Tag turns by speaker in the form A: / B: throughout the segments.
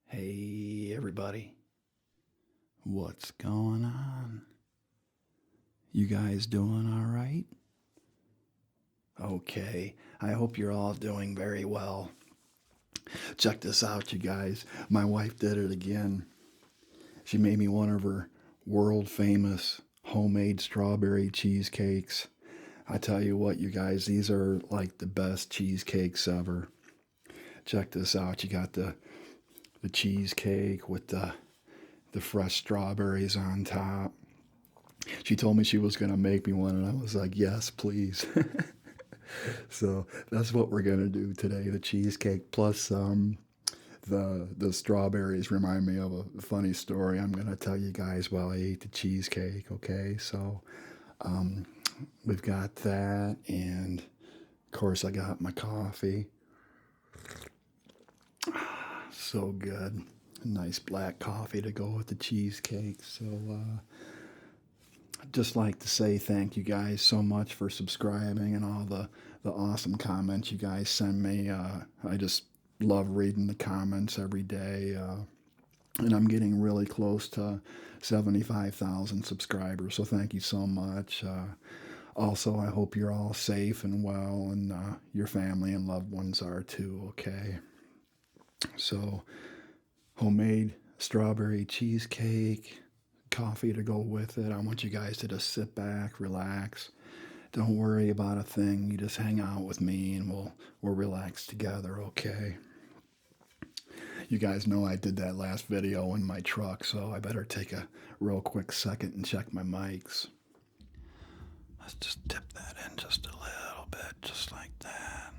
A: Hey, everybody. What's going on? You guys doing all right? Okay. I hope you're all doing very well. Check this out, you guys. My wife did it again. She made me one of her world famous homemade strawberry cheesecakes. I tell you what, you guys, these are like the best cheesecakes ever. Check this out. You got the cheesecake with the fresh strawberries on top. She told me she was going to make me one, and I was like, yes, please. So that's what we're going to do today, the cheesecake. Plus, the strawberries remind me of a funny story I'm going to tell you guys while I ate the cheesecake, okay? So we've got that, and of course, I got my coffee. So good. A nice black coffee to go with the cheesecake. So, I'd just like to say thank you guys so much for subscribing and all the awesome comments you guys send me. I just love reading the comments every day. And I'm getting really close to 75,000 subscribers, so thank you so much. Also, I hope you're all safe and well, and your family and loved ones are too, okay? So, homemade strawberry cheesecake, coffee to go with it. I want you guys to just sit back, relax. Don't worry about a thing. You just hang out with me and we'll relax together, okay? You guys know I did that last video in my truck, so I better take a real quick second and check my mics. Let's just dip that in just a little bit, just like that.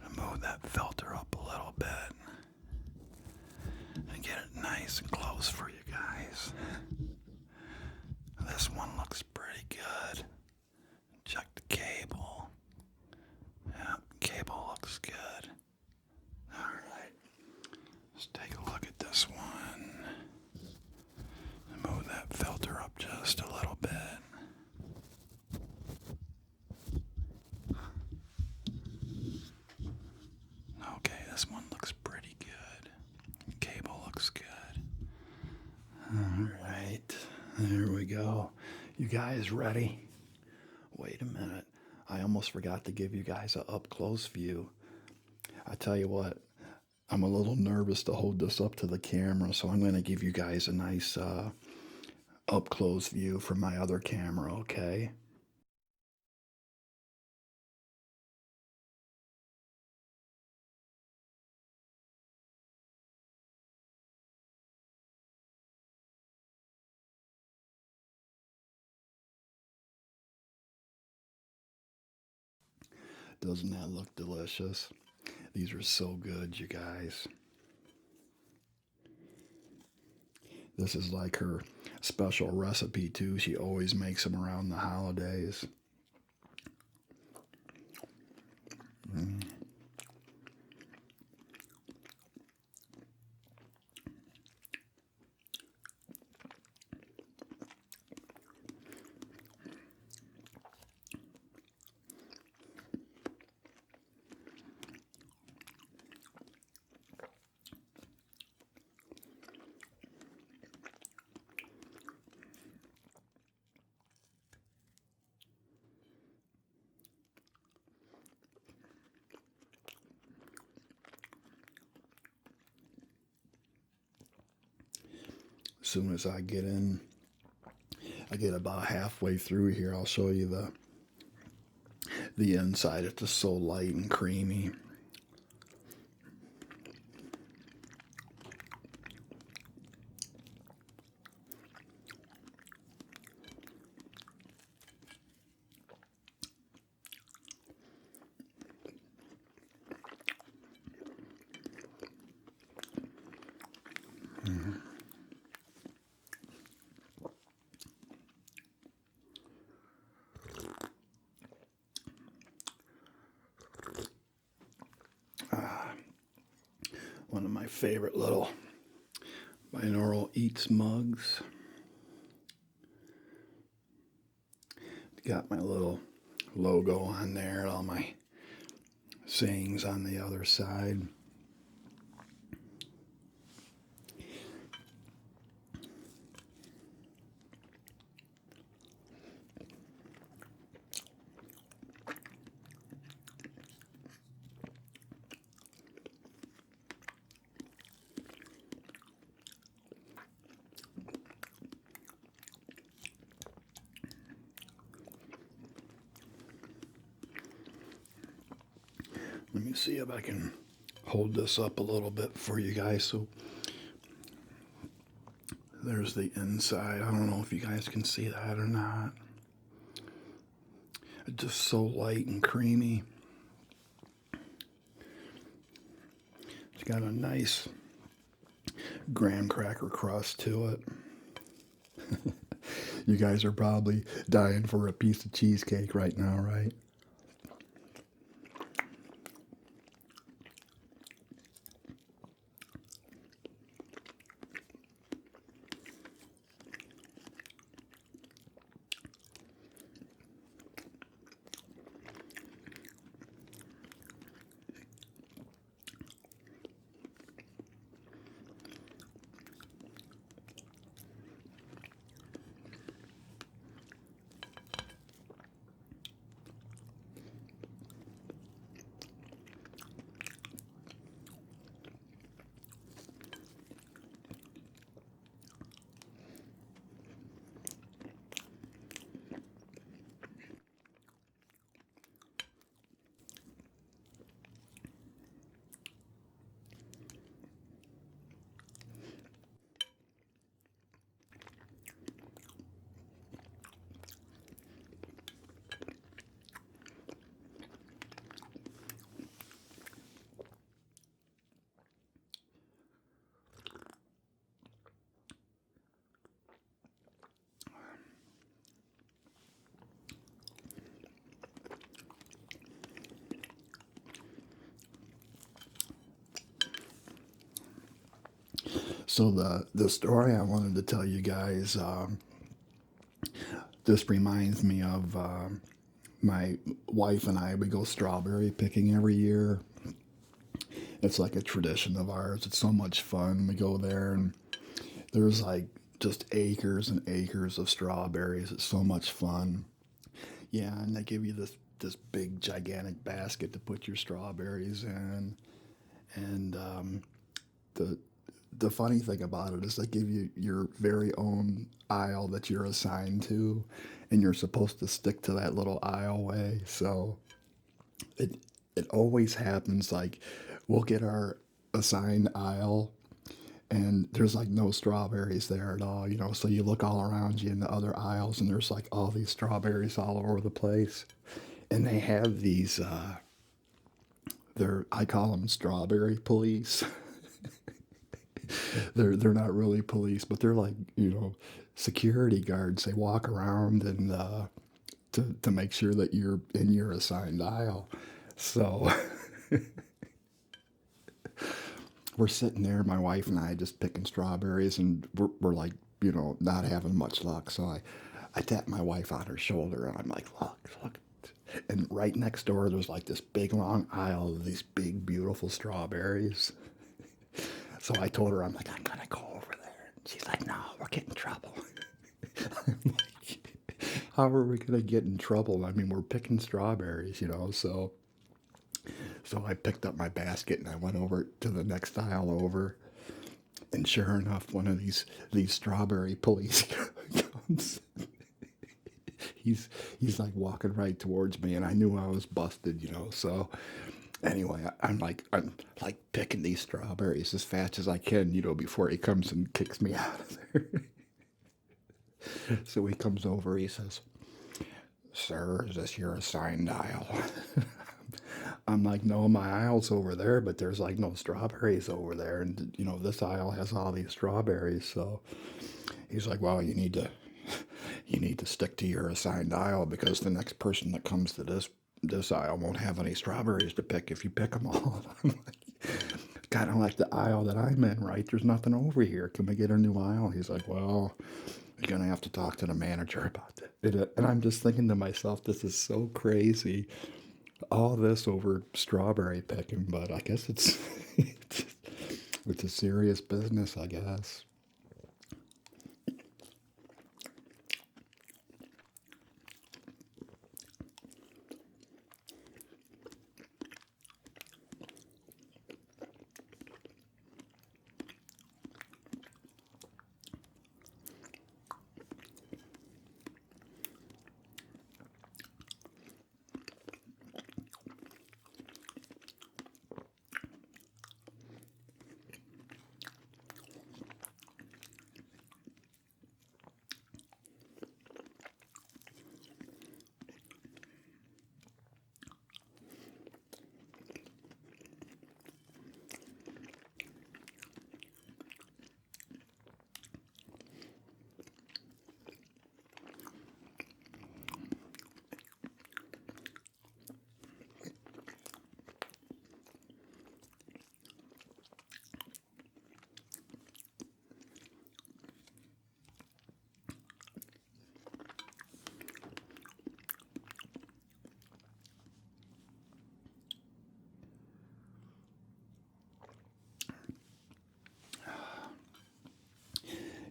A: And move that filter up a little bit. And get it nice and close for you guys. This one looks pretty good. Check the cable. Yeah, cable looks good. Alright. Let's take a look at this one. And move that filter up just a little bit. Okay, this one looks pretty good. Cable looks good. Alright, there we go. You guys ready? Wait a minute. I almost forgot to give you guys an up close view. I tell you what, I'm a little nervous to hold this up to the camera, so I'm going to give you guys a nice up close view from my other camera, okay? Doesn't that look delicious? These are so good, you guys. This is like her special recipe, too. She always makes them around the holidays. Mm. As soon as I get in, I get about halfway through here, I'll show you the inside. It's just so light and creamy. Mm. One of my favorite little Binaural Eats mugs. Got my little logo on there, all my sayings on the other side. me see if I can hold this up a little bit for you guys. So there's the inside. I don't know if you guys can see that or not. It's just so light and creamy. It's got a nice graham cracker crust to it. You guys are probably dying for a piece of cheesecake right now, right? So the story I wanted to tell you guys, this reminds me of my wife and I. We go strawberry picking every year. It's like a tradition of ours. It's so much fun. We go there and there's like just acres and acres of strawberries. It's so much fun. Yeah, and they give you this big gigantic basket to put your strawberries in, and the the funny thing about it is they give you your very own aisle that you're assigned to, and you're supposed to stick to that little aisleway. So it it always happens like we'll get our assigned aisle and there's like no strawberries there at all, you know. So you look all around you in the other aisles and there's like all these strawberries all over the place. And they have these they're I call them strawberry police. They're not really police, but they're like, you know, security guards. They walk around and to make sure that you're in your assigned aisle. So we're sitting there, my wife and I, just picking strawberries, and we're like, you know, not having much luck. So I tap my wife on her shoulder, and I'm like, look, look. And right next door, there's like this big long aisle of these big, beautiful strawberries. So I told her, I'm like, I'm gonna go over there. And she's like, no, we're getting in trouble. I'm like, how are we gonna get in trouble? I mean, we're picking strawberries, you know. So I picked up my basket and I went over to the next aisle over. And sure enough, one of these strawberry police comes. He's like walking right towards me, and I knew I was busted, you know. So anyway, I'm like picking these strawberries as fast as I can, you know, before he comes and kicks me out of there. So he comes over, he says, "Sir, is this your assigned aisle?" I'm like, "No, my aisle's over there, but there's like no strawberries over there, and you know this aisle has all these strawberries." So he's like, "Well, you need to stick to your assigned aisle because the next person that comes to this aisle won't have any strawberries to pick if you pick them all." I'm like, kind of like the aisle that I'm in, right? There's nothing over here. Can we get a new aisle? He's like, "Well, you're gonna have to talk to the manager about that." And I'm just thinking to myself, this is so crazy. All this over strawberry picking, but I guess it's it's a serious business, I guess.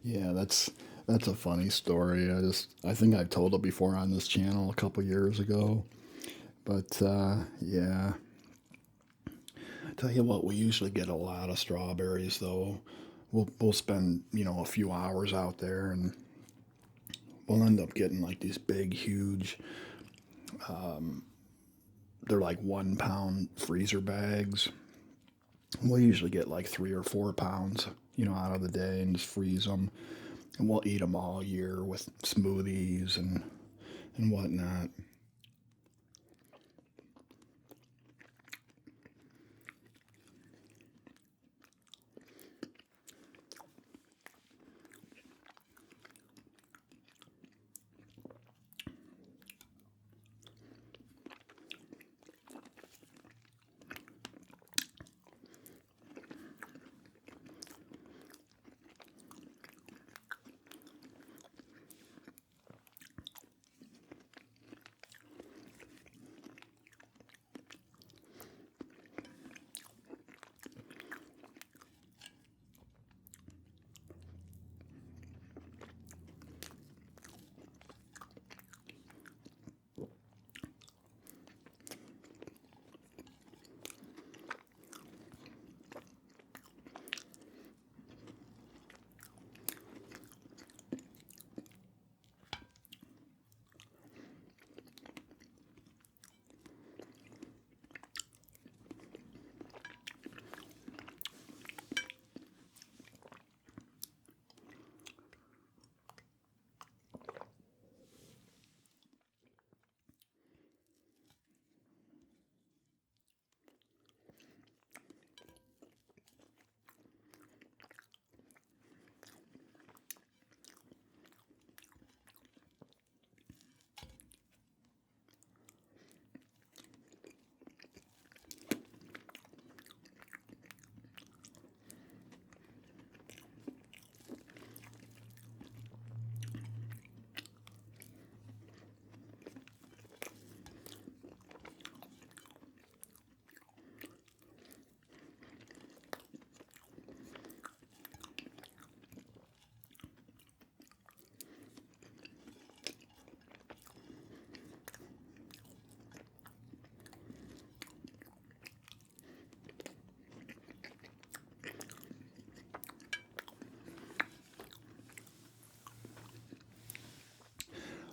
A: Yeah, that's a funny story. I think I've told it before on this channel a couple years ago. But yeah, tell you what, we usually get a lot of strawberries though. We'll spend a few hours out there, and we'll end up getting like these big, huge. They're like 1 pound freezer bags. We'll usually get like 3 or 4 pounds, out of the day, and just freeze them, and we'll eat them all year with smoothies and whatnot.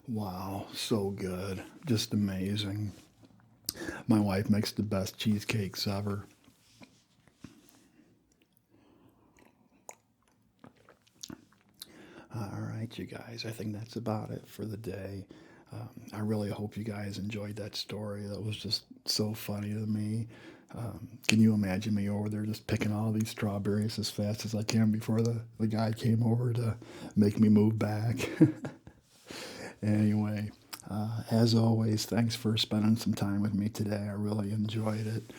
A: Wow, so good. Just amazing. My wife makes the best cheesecakes ever. All right, you guys, I think that's about it for the day. I really hope you guys enjoyed that story. That was just so funny to me. Can you imagine me over there just picking all these strawberries as fast as I can before the guy came over to make me move back? Anyway, as always, thanks for spending some time with me today. I really enjoyed it.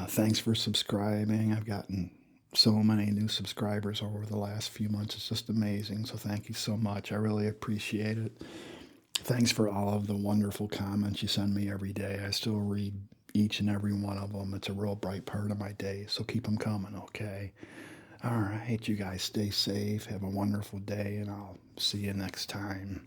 A: Thanks for subscribing. I've gotten so many new subscribers over the last few months. It's just amazing. So thank you so much. I really appreciate it. Thanks for all of the wonderful comments you send me every day. I still read each and every one of them. It's a real bright part of my day. So keep them coming, okay? All right, you guys stay safe. Have a wonderful day, and I'll see you next time.